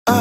Hey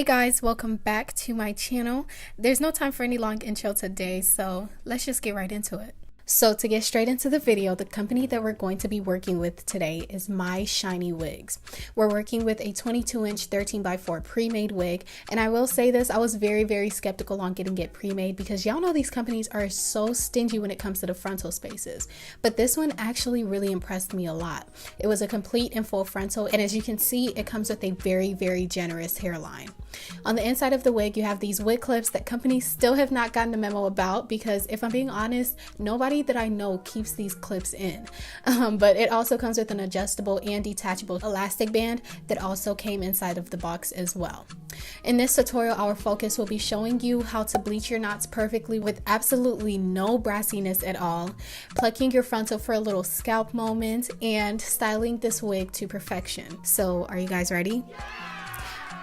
guys, welcome back to my channel. There's no time for any long intro today, so let's just get right into it. So to get straight into the video, the company that we're going to be working with today is Myshinywigs. We're working with a 22-inch 13x4 pre-made wig, and I will say this, I was very skeptical on getting it pre-made because y'all know these companies are so stingy when it comes to the frontal spaces, but this one actually really impressed me a lot. It was a complete and full frontal, and as you can see, it comes with a very generous hairline. On the inside of the wig, you have these wig clips that companies still have not gotten a memo about because if I'm being honest, nobody that I know keeps these clips in. But it also comes with an adjustable and detachable elastic band that also came inside of the box as well. In this tutorial, our focus will be showing you how to bleach your knots perfectly with absolutely no brassiness at all, plucking your frontal for a little scalp moment, and styling this wig to perfection. So are you guys ready?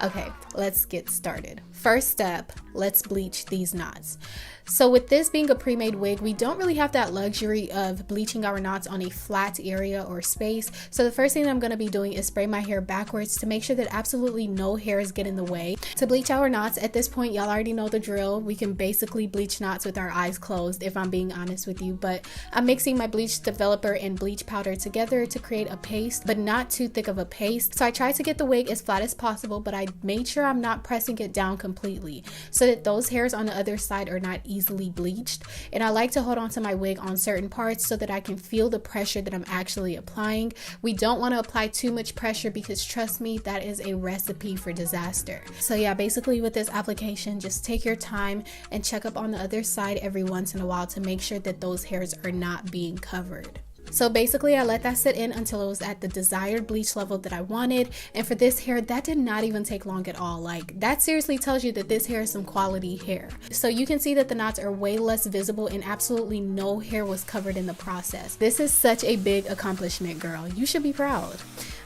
Okay, let's get started. First step, let's bleach these knots. So with this being a pre-made wig, we don't really have that luxury of bleaching our knots on a flat area or space. So the first thing that I'm going to be doing is spray my hair backwards to make sure that absolutely no hairs get in the way. To bleach our knots, at this point, y'all already know the drill. We can basically bleach knots with our eyes closed, if I'm being honest with you. But I'm mixing my bleach developer and bleach powder together to create a paste, but not too thick of a paste. So I tried to get the wig as flat as possible, but I made sure I'm not pressing it down completely so that those hairs on the other side are not easily bleached. And I like to hold on to my wig on certain parts so that I can feel the pressure that I'm actually applying. We don't want to apply too much pressure because trust me, that is a recipe for disaster. So yeah, basically with this application, just take your time and check up on the other side every once in a while to make sure that those hairs are not being covered. So basically I let that sit in until it was at the desired bleach level that I wanted, and for this hair that did not even take long at all. Like, that seriously tells you that this hair is some quality hair. So you can see that the knots are way less visible and absolutely no hair was covered in the process. This is such a big accomplishment, girl. You should be proud.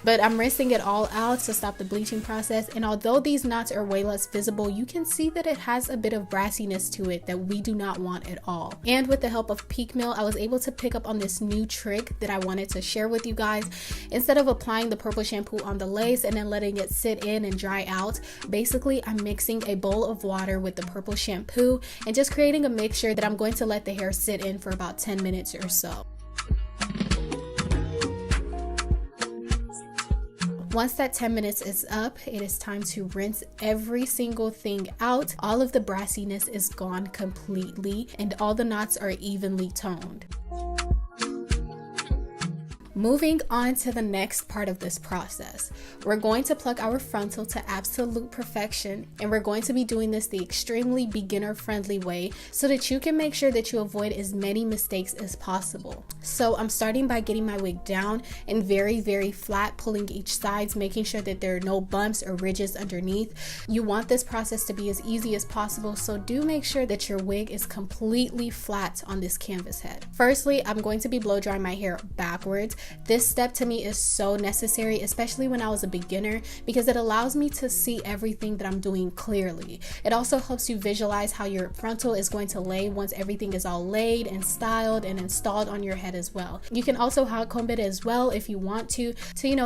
But I'm rinsing it all out to stop the bleaching process, and although these knots are way less visible, you can see that it has a bit of brassiness to it that we do not want at all. And with the help of Peak Mill, I was able to pick up on this new trick that I wanted to share with you guys. Instead of applying the purple shampoo on the lace and then letting it sit in and dry out, basically I'm mixing a bowl of water with the purple shampoo and just creating a mixture that I'm going to let the hair sit in for about 10 minutes or so. Once that 10 minutes is up, it is time to rinse every single thing out. All of the brassiness is gone completely and all the knots are evenly toned. Moving on to the next part of this process, we're going to pluck our frontal to absolute perfection, and we're going to be doing this the extremely beginner-friendly way so that you can make sure that you avoid as many mistakes as possible. So I'm starting by getting my wig down and very flat, pulling each sides, making sure that there are no bumps or ridges underneath. You want this process to be as easy as possible, so do make sure that your wig is completely flat on this canvas head. Firstly, I'm going to be blow drying my hair backwards. This step to me is so necessary, especially when I was a beginner, because it allows me to see everything that I'm doing clearly. It also helps you visualize how your frontal is going to lay once everything is all laid and styled and installed on your head as well. You can also hot comb it as well if you want to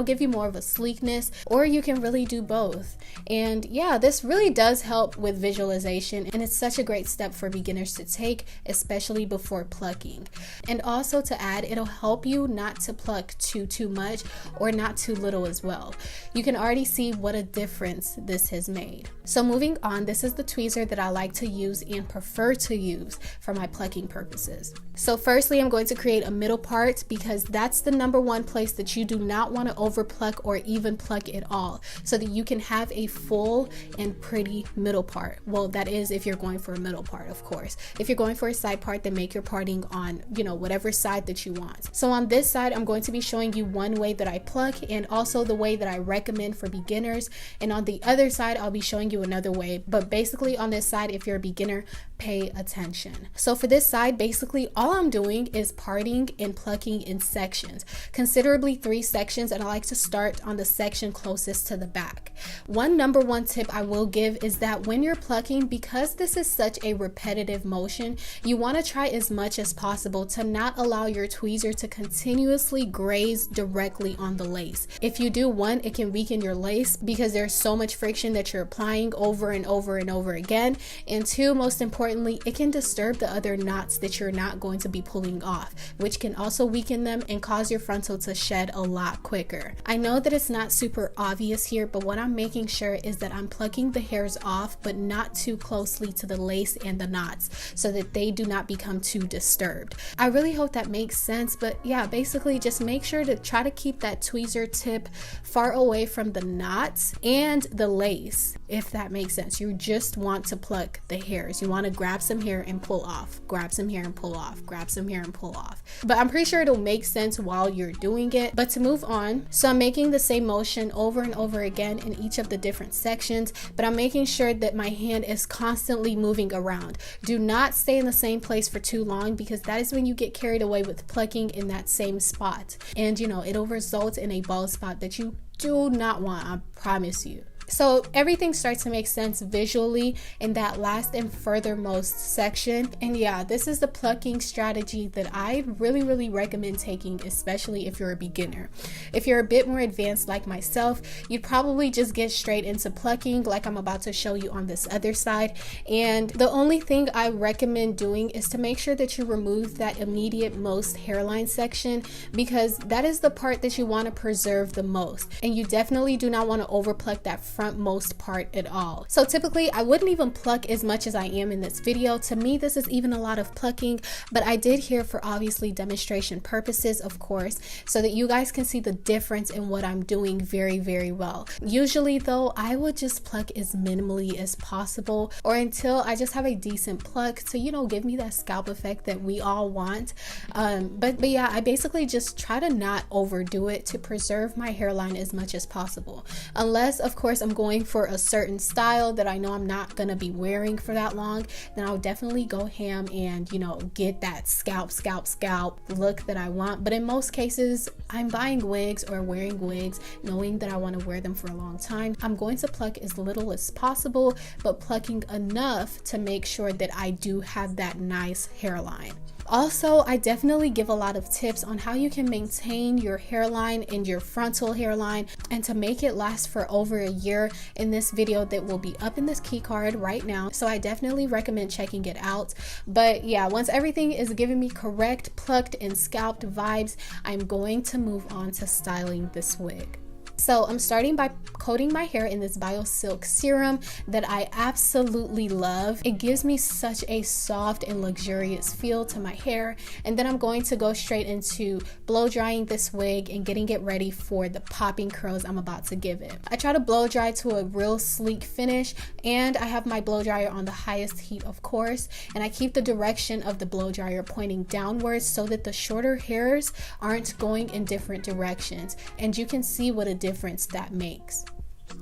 give you more of a sleekness, or you can really do both. And yeah, this really does help with visualization, and it's such a great step for beginners to take, especially before plucking. And also to add, it'll help you not to pluck too much or not too little as well. You can already see what a difference this has made. So moving on, this is the tweezer that I like to use and prefer to use for my plucking purposes. So firstly, I'm going to create a middle part because that's the number one place that you do not want to over pluck or even pluck at all, so that you can have a full and pretty middle part. Well, that is if you're going for a middle part, of course. If you're going for a side part, then make your parting on, whatever side that you want. So on this side, I'm going to be showing you one way that I pluck and also the way that I recommend for beginners, and on the other side I'll be showing you another way. But basically on this side, if you're a beginner, pay attention. So for this side, basically all I'm doing is parting and plucking in sections, considerably 3 sections, and I like to start on the section closest to the back. One number one tip I will give is that when you're plucking, because this is such a repetitive motion, you want to try as much as possible to not allow your tweezer to continuously graze directly on the lace. If you do, one, it can weaken your lace because there's so much friction that you're applying over and over and over again, and two, most importantly, it can disturb the other knots that you're not going to be pulling off, which can also weaken them and cause your frontal to shed a lot quicker. I know that it's not super obvious here, but what I'm making sure is that I'm plucking the hairs off, but not too closely to the lace and the knots so that they do not become too disturbed. I really hope that makes sense, but yeah, basically just make sure to try to keep that tweezer tip far away from the knots and the lace, if that makes sense. You just want to pluck the hairs. You want to grab some hair and pull off, grab some hair and pull off, grab some hair and pull off. But I'm pretty sure it'll make sense while you're doing it. But to move on, so I'm making the same motion over and over again in each of the different sections, but I'm making sure that my hand is constantly moving around. Do not stay in the same place for too long, because that is when you get carried away with plucking in that same spot, and it'll result in a bald spot that you do not want, I promise you. So everything starts to make sense visually in that last and furthermost section. And yeah, this is the plucking strategy that I really recommend taking, especially if you're a beginner. If you're a bit more advanced like myself, you'd probably just get straight into plucking like I'm about to show you on this other side. And the only thing I recommend doing is to make sure that you remove that immediate most hairline section, because that is the part that you want to preserve the most. And you definitely do not want to overpluck that frontmost part at all. So typically I wouldn't even pluck as much as I am in this video. To me, this is even a lot of plucking, but I did here for obviously demonstration purposes, of course, so that you guys can see the difference in what I'm doing very well. Usually though, I would just pluck as minimally as possible, or until I just have a decent pluck to give me that scalp effect that we all want. But yeah, I basically just try to not overdo it to preserve my hairline as much as possible, unless of course I'm going for a certain style that I know I'm not gonna be wearing for that long. Then I'll definitely go ham and get that scalp look that I want. But in most cases, I'm buying wigs or wearing wigs knowing that I want to wear them for a long time. I'm going to pluck as little as possible, but plucking enough to make sure that I do have that nice hairline. Also, I definitely give a lot of tips on how you can maintain your hairline and your frontal hairline and to make it last for over a year in this video that will be up in this key card right now. So I definitely recommend checking it out. But yeah, once everything is giving me correct plucked and scalped vibes, I'm going to move on to styling this wig. So I'm starting by coating my hair in this BioSilk serum that I absolutely love. It gives me such a soft and luxurious feel to my hair. And then I'm going to go straight into blow drying this wig and getting it ready for the popping curls I'm about to give it. I try to blow dry to a real sleek finish, and I have my blow dryer on the highest heat, of course, and I keep the direction of the blow dryer pointing downwards so that the shorter hairs aren't going in different directions, and you can see what a difference that makes.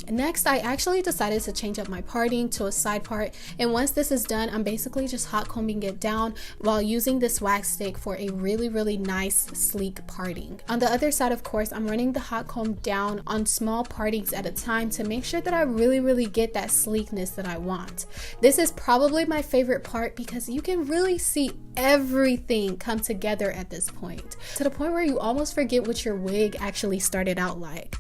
Next, I actually decided to change up my parting to a side part, and once this is done, I'm basically just hot combing it down while using this wax stick for a really nice sleek parting. On the other side, of course, I'm running the hot comb down on small partings at a time to make sure that I really get that sleekness that I want. This is probably my favorite part because you can really see everything come together at this point, to the point where you almost forget what your wig actually started out like.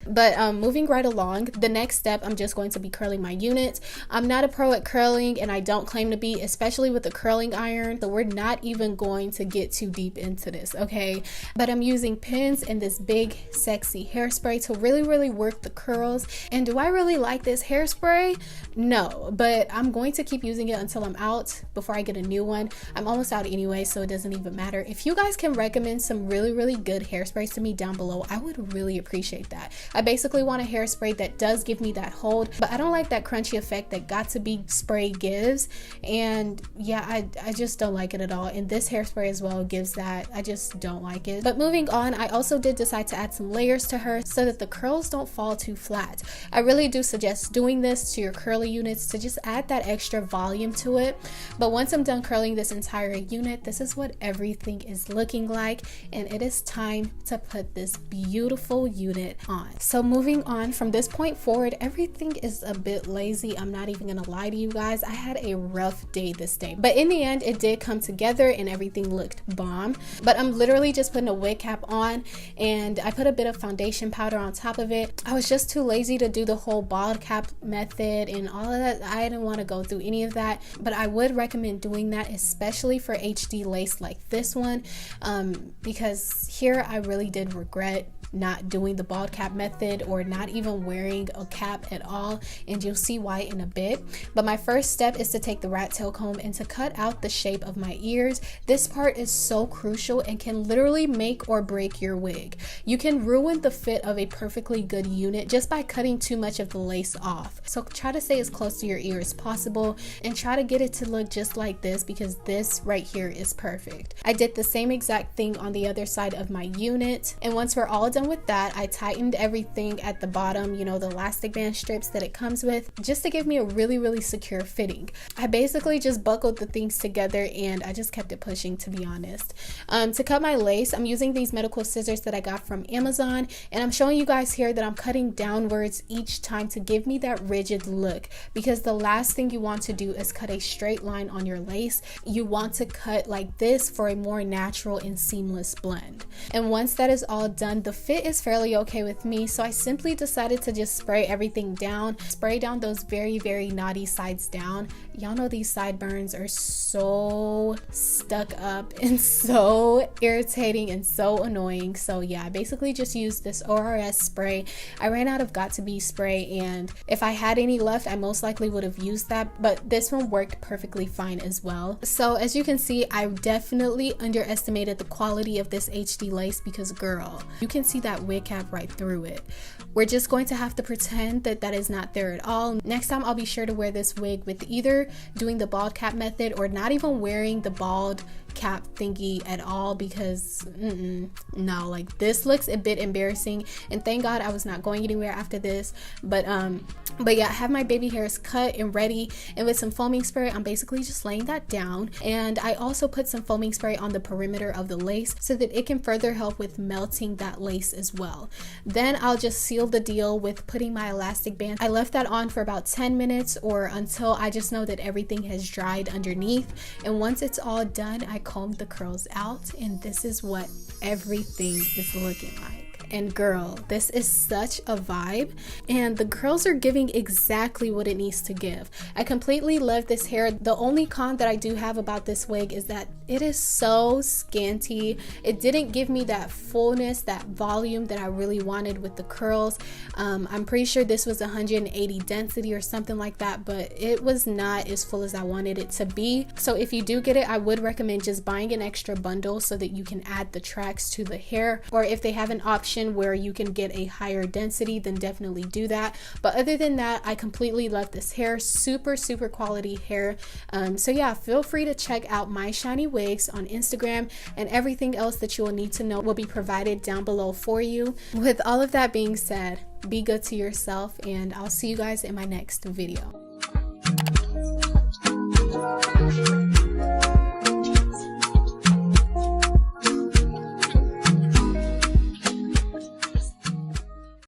But moving right along, the next step, I'm just going to be curling my units. I'm not a pro at curling, and I don't claim to be, especially with the curling iron, so we're not even going to get too deep into this, okay? But I'm using pins and this big sexy hairspray to really work the curls. And do I really like this hairspray? No, but I'm going to keep using it until I'm out before I get a new one. I'm almost out anyway, so it doesn't even matter. If you guys can recommend some really good hairsprays to me down below, I would really appreciate that. I basically want a hairspray that does give me that hold, but I don't like that crunchy effect that Got To Be spray gives. And yeah, I just don't like it at all. And this hairspray as well gives that. I just don't like it. But moving on, I also did decide to add some layers to her so that the curls don't fall too flat. I really do suggest doing this to your curly units to just add that extra volume to it. But once I'm done curling this entire unit, this is what everything is looking like, and it is time to put this beautiful unit on. So moving on from this point forward, everything is a bit lazy. I'm not even gonna lie to you guys. I had a rough day this day, but in the end it did come together and everything looked bomb. But I'm literally just putting a wig cap on, and I put a bit of foundation powder on top of it. I was just too lazy to do the whole bald cap method and all of that. I didn't want to go through any of that, but I would recommend doing that, especially for HD lace like this one, because here I really did regret not doing the bald cap method or not even wearing a cap at all, and you'll see why in a bit. But my first step is to take the rat tail comb and to cut out the shape of my ears. This part is so crucial and can literally make or break your wig. You can ruin the fit of a perfectly good unit just by cutting too much of the lace off. So try to stay as close to your ear as possible and try to get it to look just like this, because this right here is perfect. I did the same exact thing on the other side of my unit, and once we're all done with that, I tightened everything at the bottom, you know, the elastic band strips that it comes with, just to give me a really secure fitting. I basically just buckled the things together and I just kept it pushing, to be honest. To cut my lace, I'm using these medical scissors that I got from Amazon, and I'm showing you guys here that I'm cutting downwards each time to give me that rigid look, because the last thing you want to do is cut a straight line on your lace. You want to cut like this for a more natural and seamless blend. And once that is all done, the fit is fairly okay with me, so I simply decided to just spray everything down, spray down those very naughty sides down. Y'all know these sideburns are so stuck up and so irritating and so annoying. So yeah, I basically just used this ORS spray. I ran out of Got To Be spray, and if I had any left, I most likely would have used that, but this one worked perfectly fine as well. So as you can see, I definitely underestimated the quality of this HD lace, because girl, you can see that wig cap right through it. We're just going to have to pretend that that is not there at all. Next time I'll be sure to wear this wig with either doing the bald cap method or not even wearing the bald cap thingy at all, because no, like this looks a bit embarrassing, and thank God I was not going anywhere after this. But yeah, I have my baby hairs cut and ready, and with some foaming spray I'm basically just laying that down, and I also put some foaming spray on the perimeter of the lace so that it can further help with melting that lace as well. Then I'll just seal the deal with putting my elastic band. I left that on for about 10 minutes or until I just know that everything has dried underneath, and once it's all done, I combed the curls out, and this is what everything is looking like. And girl, this is such a vibe, and the curls are giving exactly what it needs to give. I completely love this hair. The only con that I do have about this wig is that it is so scanty. It didn't give me that fullness, that volume that I really wanted with the curls. I'm pretty sure this was 180 density or something like that, but it was not as full as I wanted it to be. So if you do get it, I would recommend just buying an extra bundle so that you can add the tracks to the hair, or if they have an option where you can get a higher density, then definitely do that. But other than that, I completely love this hair. Super quality hair. So yeah, feel free to check out Myshinywigs on Instagram, and everything else that you will need to know will be provided down below for you. With all of that being said, be good to yourself, and I'll see you guys in my next video.